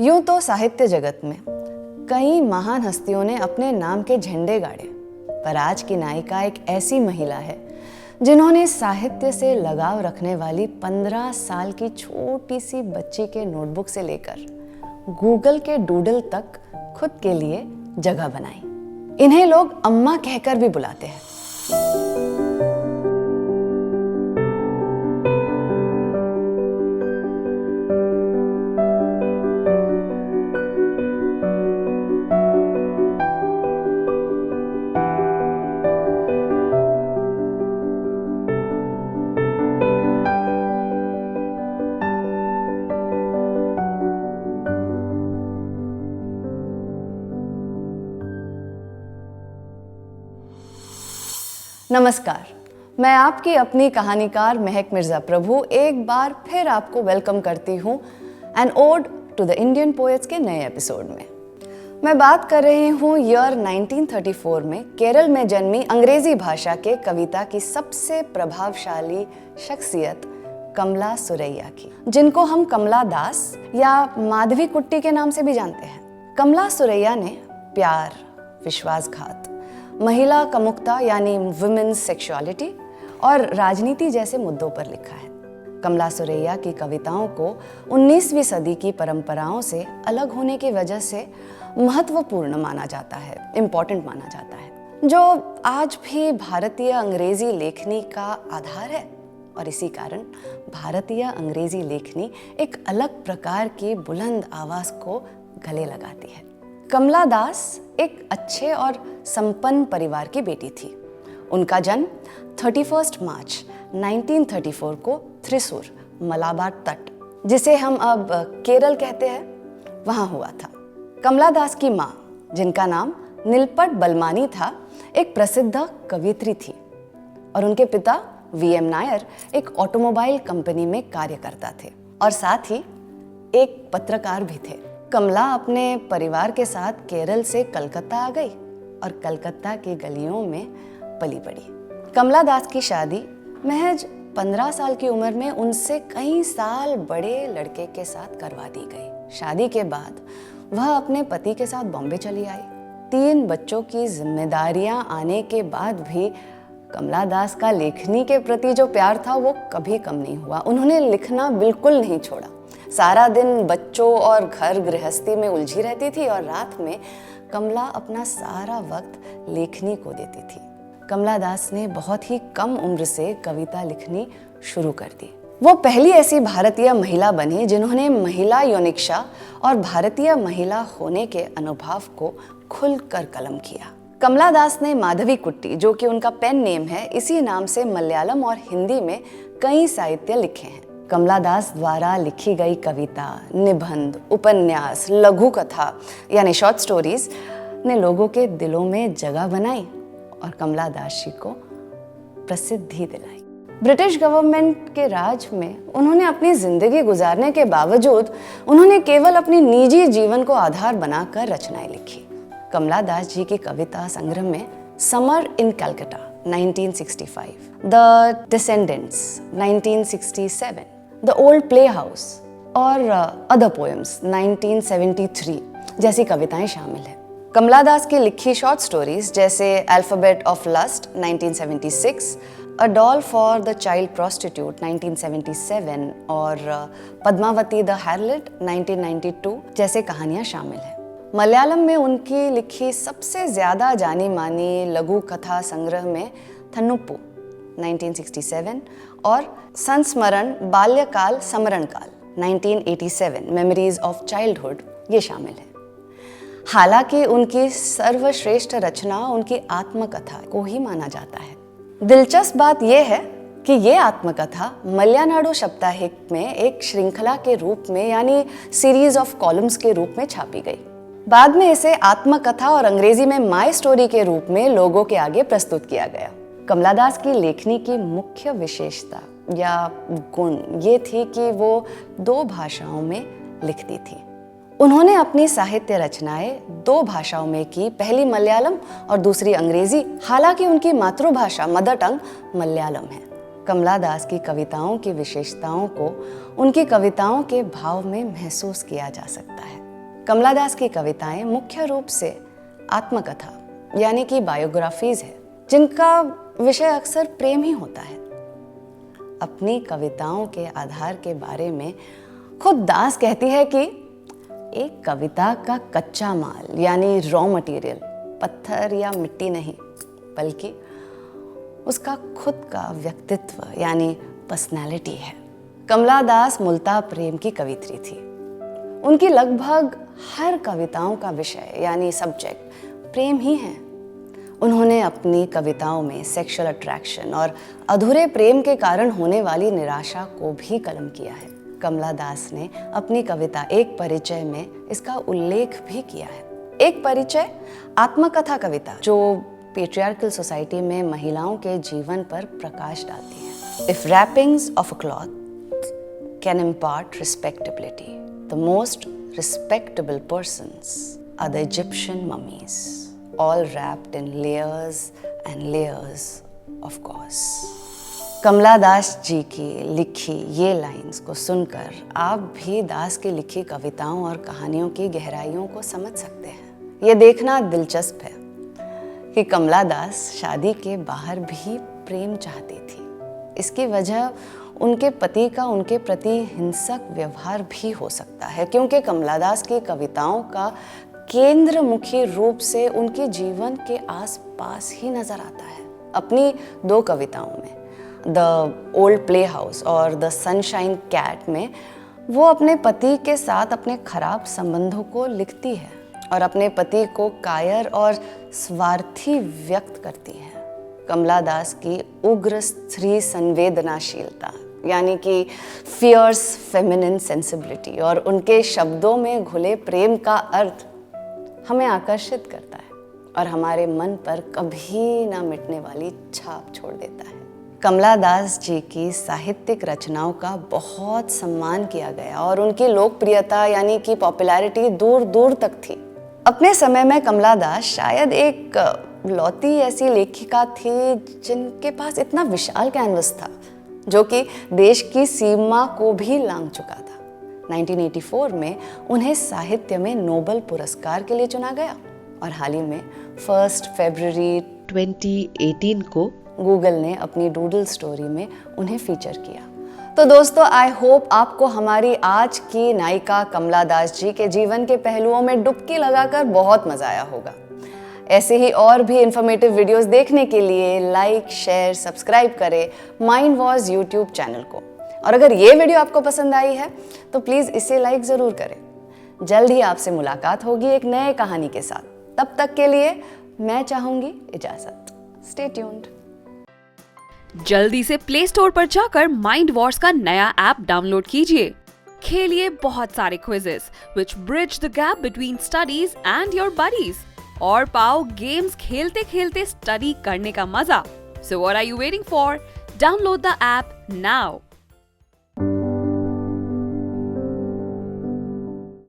यूं तो साहित्य जगत में कई महान हस्तियों ने अपने नाम के झंडे गाड़े, पर आज की नायिका एक ऐसी महिला है जिन्होंने साहित्य से लगाव रखने वाली 15 साल की छोटी सी बच्ची के नोटबुक से लेकर गूगल के डूडल तक खुद के लिए जगह बनाई। इन्हें लोग अम्मा कहकर भी बुलाते हैं। नमस्कार, मैं आपकी अपनी कहानीकार महक मिर्जा प्रभु एक बार फिर आपको वेलकम करती हूँ an ode to the Indian poets के नए एपिसोड में। मैं बात कर रही हूँ ईयर 1934 में केरल में जन्मी अंग्रेजी भाषा के कविता की सबसे प्रभावशाली शख्सियत कमला सुरैया की, जिनको हम कमला दास या माधवी कुट्टी के नाम से भी जानते हैं। कमला सुरैया ने प्यार, विश्वासघात, महिला कामुकता यानी वुमेन्स सेक्सुअलिटी और राजनीति जैसे मुद्दों पर लिखा है। कमला सुरैया की कविताओं को 19वीं सदी की परंपराओं से अलग होने की वजह से महत्वपूर्ण माना जाता है, इम्पोर्टेंट माना जाता है, जो आज भी भारतीय अंग्रेजी लेखनी का आधार है। और इसी कारण भारतीय अंग्रेजी लेखनी एक अलग प्रकार की बुलंद आवाज को गले लगाती है। कमला दास एक अच्छे और संपन्न परिवार की बेटी थी। उनका जन्म 31 मार्च 1934 को थ्रिसूर, मलाबार तट, जिसे हम अब केरल कहते हैं, वहां हुआ था। कमला दास की माँ, जिनका नाम नीलपत बलमानी था, एक प्रसिद्ध कवियत्री थी और उनके पिता वीएम नायर एक ऑटोमोबाइल कंपनी में कार्य करता थे और साथ ही एक पत्रकार भी थे। कमला अपने परिवार के साथ केरल से कलकत्ता आ गई और कलकत्ता की गलियों में पली बड़ी। कमला दास की शादी महज 15 साल की उम्र में उनसे कई साल बड़े लड़के के साथ करवा दी गई। शादी के बाद वह अपने पति के साथ बॉम्बे चली आई। 3 बच्चों की जिम्मेदारियां आने के बाद भी कमला दास का लेखनी के प्रति जो प्यार था वो कभी कम नहीं हुआ। उन्होंने लिखना बिल्कुल नहीं छोड़ा। सारा दिन बच्चों और घर गृहस्थी में उलझी रहती थी और रात में कमला अपना सारा वक्त लेखनी को देती थी। कमला दास ने बहुत ही कम उम्र से कविता लिखनी शुरू कर दी। वो पहली ऐसी भारतीय महिला बनी जिन्होंने महिला यौनिक्षा और भारतीय महिला होने के अनुभव को खुलकर कलम किया। कमला दास ने माधवी कुट्टी, जो कि उनका पेन नेम है, इसी नाम से मलयालम और हिंदी में कई साहित्य लिखे हैं। कमला दास द्वारा लिखी गई कविता, निबंध, उपन्यास, लघु कथा यानी शॉर्ट स्टोरीज ने लोगों के दिलों में जगह बनाई और कमला दास जी को प्रसिद्धि दिलाई। ब्रिटिश गवर्नमेंट के राज में उन्होंने अपनी जिंदगी गुजारने के बावजूद उन्होंने केवल अपनी निजी जीवन को आधार बनाकर रचनाएं लिखी। कमला दास जी की कविता संग्रह में summer in Calcutta 1965, the descendants 1967, the old playhouse और अदर पोएम्स 1973 जैसी कविताएं शामिल हैं। कमला दास की लिखी शॉर्ट स्टोरीज जैसे alphabet of lust 1976, a doll for the child prostitute 1977 और पद्मावती द हैरलेट 1992 जैसे कहानियां शामिल हैं। मलयालम में उनकी लिखी सबसे ज्यादा जानी मानी लघु कथा संग्रह में थन्नुप्पू 1967 और संस्मरण बाल्यकाल समरण काल 1987 मेमोरीज ऑफ चाइल्डहुड ये शामिल है। हालांकि उनकी सर्वश्रेष्ठ रचना उनकी आत्मकथा को ही माना जाता है। दिलचस्प बात यह है कि ये आत्मकथा मलयानाडु साप्ताहिक में एक श्रृंखला के रूप में यानी सीरीज ऑफ कॉलम्स के रूप में छापी गई। बाद में इसे आत्मकथा और अंग्रेजी में माई स्टोरी के रूप में लोगों के आगे प्रस्तुत किया गया। कमला दास की लेखनी की मुख्य विशेषता या गुण ये थी कि वो 2 भाषाओं में लिखती थी। उन्होंने अपनी साहित्य रचनाएं 2 भाषाओं में की, पहली मलयालम और दूसरी अंग्रेजी। हालांकि उनकी मातृभाषा मदर टंग मलयालम है। कमला दास की कविताओं की विशेषताओं को उनकी कविताओं के भाव में महसूस किया जा सकता है। कमला दास की कविताएं मुख्य रूप से आत्मकथा यानी कि बायोग्राफीज है, जिनका विषय अक्सर प्रेम ही होता है। अपनी कविताओं के आधार के बारे में खुद दास कहती है कि एक कविता का कच्चा माल यानी रॉ मटेरियल पत्थर या मिट्टी नहीं, बल्कि उसका खुद का व्यक्तित्व यानी पर्सनैलिटी है। कमला दास मूलतः प्रेम की कवित्री थी। उनकी लगभग हर कविताओं का विषय यानी सब्जेक्ट प्रेम ही है। उन्होंने अपनी कविताओं में सेक्सुअल अट्रैक्शन और अधूरे प्रेम के कारण होने वाली निराशा को भी कलम किया है। कमला दास ने अपनी कविता एक परिचय में इसका उल्लेख भी किया है। एक परिचय आत्मकथा कविता जो पेट्रियार्कल सोसाइटी में महिलाओं के जीवन पर प्रकाश डालती है। If wrappings of a cloth can impart respectability, the most respectable persons are the Egyptian mummies, all wrapped in layers and layers of gauze। Kamala Das ji की लिखी ये लाइंस को सुनकर आप भी दास की लिखी कविताओं और कहानियों की गहराइयों को समझ सकते हैं। ये देखना दिलचस्प है कि कमला दास शादी के बाहर भी प्रेम चाहती थी। इसकी वजह उनके पति का उनके प्रति हिंसक व्यवहार भी हो सकता है, क्योंकि कमला दास की कविताओं का केंद्र मुख्य रूप से उनके जीवन के आसपास ही नजर आता है। अपनी दो कविताओं में द ओल्ड प्ले हाउस और द सनशाइन कैट में वो अपने पति के साथ अपने खराब संबंधों को लिखती है और अपने पति को कायर और स्वार्थी व्यक्त करती है। कमला दास की उग्र स्त्री संवेदनाशीलता यानी कि फियर्स फेमिनिन सेंसिबिलिटी और उनके शब्दों में घुले प्रेम का अर्थ हमें आकर्षित करता है और हमारे मन पर कभी ना मिटने वाली छाप छोड़ देता है। कमला दास जी की साहित्यिक रचनाओं का बहुत सम्मान किया गया और उनकी लोकप्रियता यानी कि पॉपुलैरिटी दूर दूर तक थी। अपने समय में कमला दास शायद एक लौती ऐसी लेखिका थी जिनके पास इतना विशाल कैनवस था जो कि देश की सीमा को भी लांघ चुका था। 1984 में उन्हें साहित्य में नोबेल पुरस्कार के लिए चुना गया और हाल ही में 1 फरवरी 2018 को गूगल ने अपनी डूडल स्टोरी में उन्हें फीचर किया। तो दोस्तों, आई होप आपको हमारी आज की नायिका कमला दास जी के जीवन के पहलुओं में डुबकी लगाकर बहुत मजा आया होगा। ऐसे ही और भी इंफॉर्मेटिव वीडियोस देखने के लिए लाइक, शेयर, सब्सक्राइब करें माइंड वॉज यूट्यूब चैनल को। और अगर ये वीडियो आपको पसंद आई है तो प्लीज़ इसे लाइक ज़रूर करें। जल्द ही आपसे मुलाकात होगी एक नए कहानी के साथ। तब तक के लिए मैं चाहूँगी इजाज़त। Stay tuned. जल्दी से प्ले स्टोर पर जाकर माइंड वॉर्स का नया ऐप डाउनलोड कीजिए। खेलिए बहुत सारे quizzes which bridge the gap between studies and your buddies और पाओ गेम्स खेलते खेलते स्टडी करने का मजा। So what are you waiting for? Download the app now.